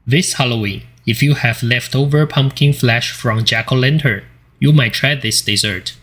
This Halloween, if you have leftover pumpkin flesh from jack-o'-lantern, you might try this dessert.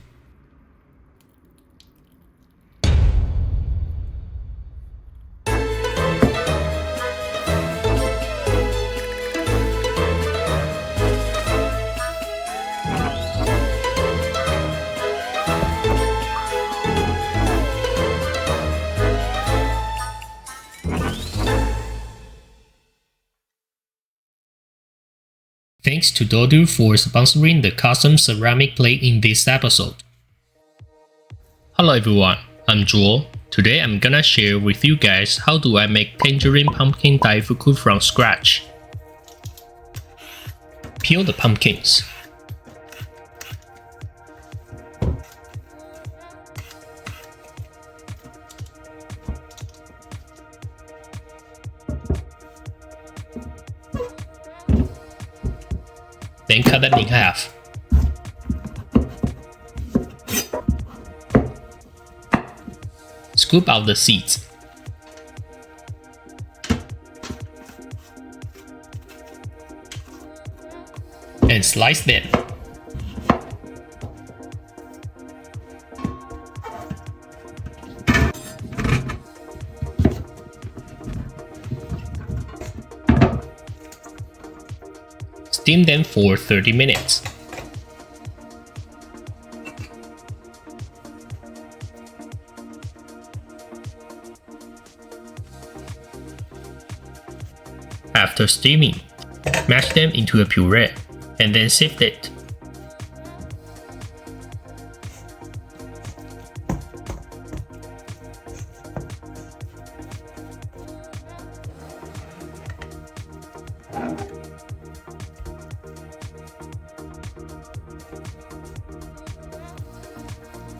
Thanks to Dodu for sponsoring the custom ceramic plate in this episode. Hello everyone, I'm Joel. Today I'm gonna share with you guys how do I make Tangerine Pumpkin Daifuku from scratch. Peel the pumpkins. Then cut them in half. Scoop out the seeds. And slice them. Steam them for 30 minutes. After steaming, mash them into a puree and then sift it.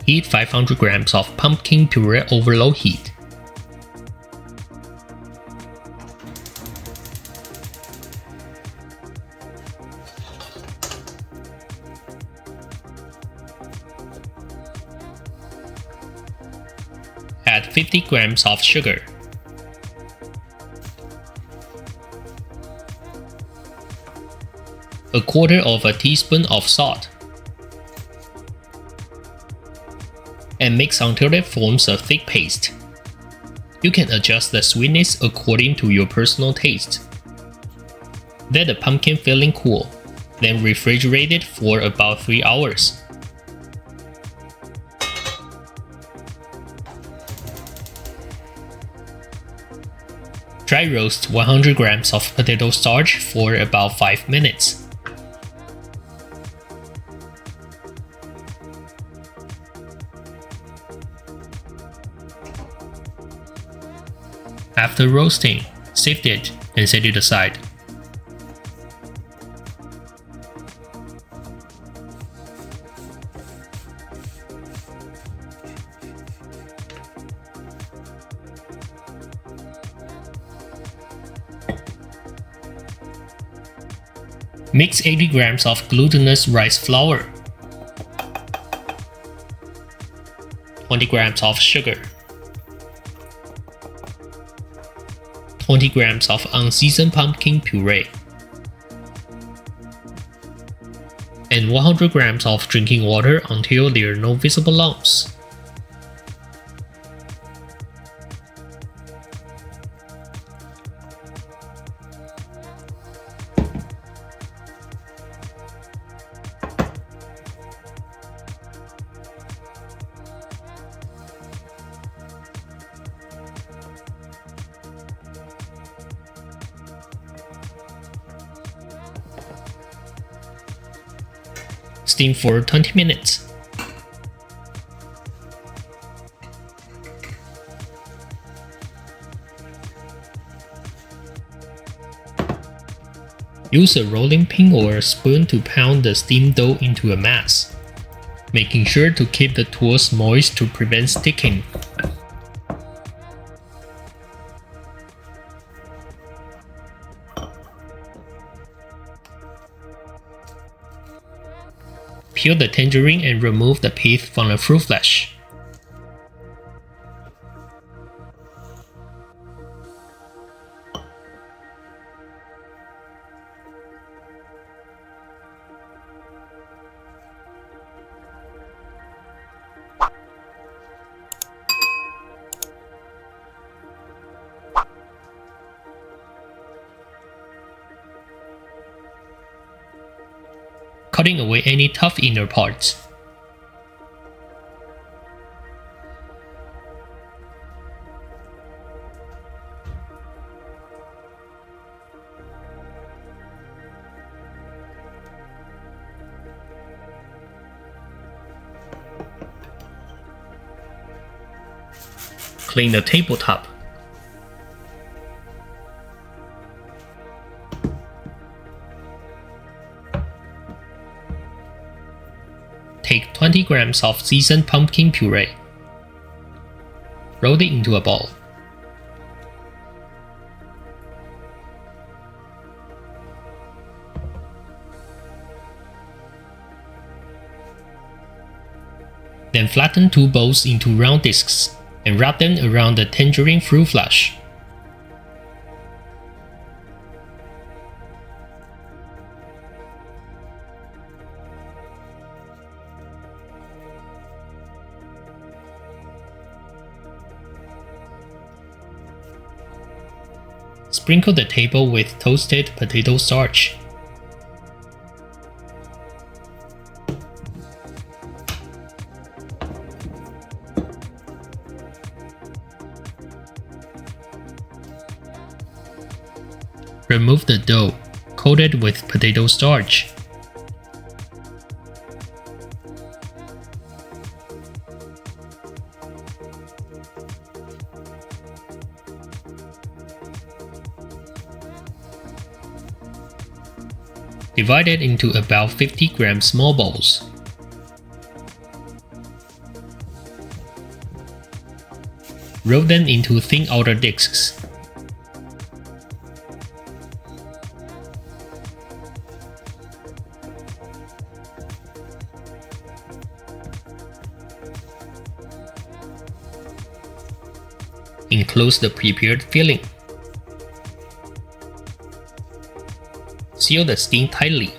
Heat 500 grams of pumpkin puree over low heat. Add 50 grams of sugar. A quarter of a teaspoon of salt. And mix until it forms a thick paste. You can adjust the sweetness according to your personal taste. Let the pumpkin filling cool, then refrigerate it for about 3 hours. Dry roast 100 grams of potato starch for about 5 minutes. After roasting, sift it and set it aside. Mix 80 grams of glutinous rice flour, 20 grams of sugar, 20 grams of unseasoned pumpkin puree, and 100 grams of drinking water until there are no visible lumps. Steam for 20 minutes. Use a rolling pin or a spoon to pound the steamed dough into a mass, making sure to keep the tools moist to prevent sticking. Peel the tangerine and remove the pith from the fruit flesh. cutting away any tough inner parts. Clean the tabletop. Take 20 grams of seasoned pumpkin puree. Roll it into a ball. Then flatten 2 balls into round discs and wrap them around the tangerine fruit flesh. Sprinkle the table with toasted potato starch. Remove the dough, coated with potato starch. Divide it into about 50 gram small balls. Roll them into thin outer discs. Enclose the prepared filling. Seal the skin tightly.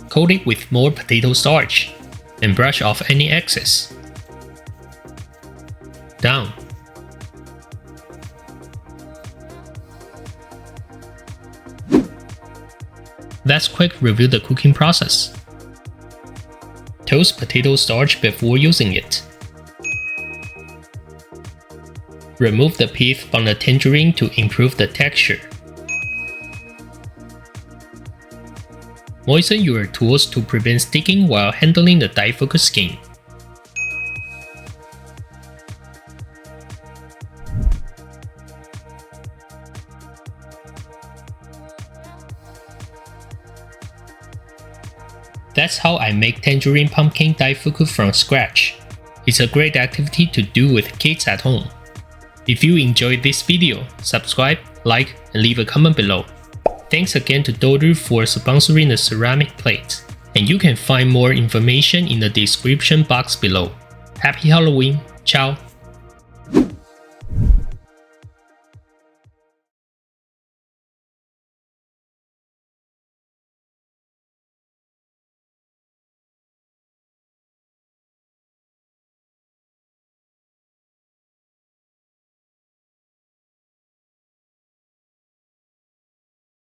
Coat it with more potato starch and brush off any excess. Done. Let's quick review the cooking process. Toast potato starch before using it. Remove the pith from the tangerine to improve the texture. Moisten your tools to prevent sticking while handling the Daifuku skin. That's how I make Tangerine Pumpkin Daifuku from scratch. It's a great activity to do with kids at home. If you enjoyed this video, subscribe, like, and leave a comment below. Thanks again to Doru for sponsoring the ceramic plate. And you can find more information in the description box below. Happy Halloween! Ciao!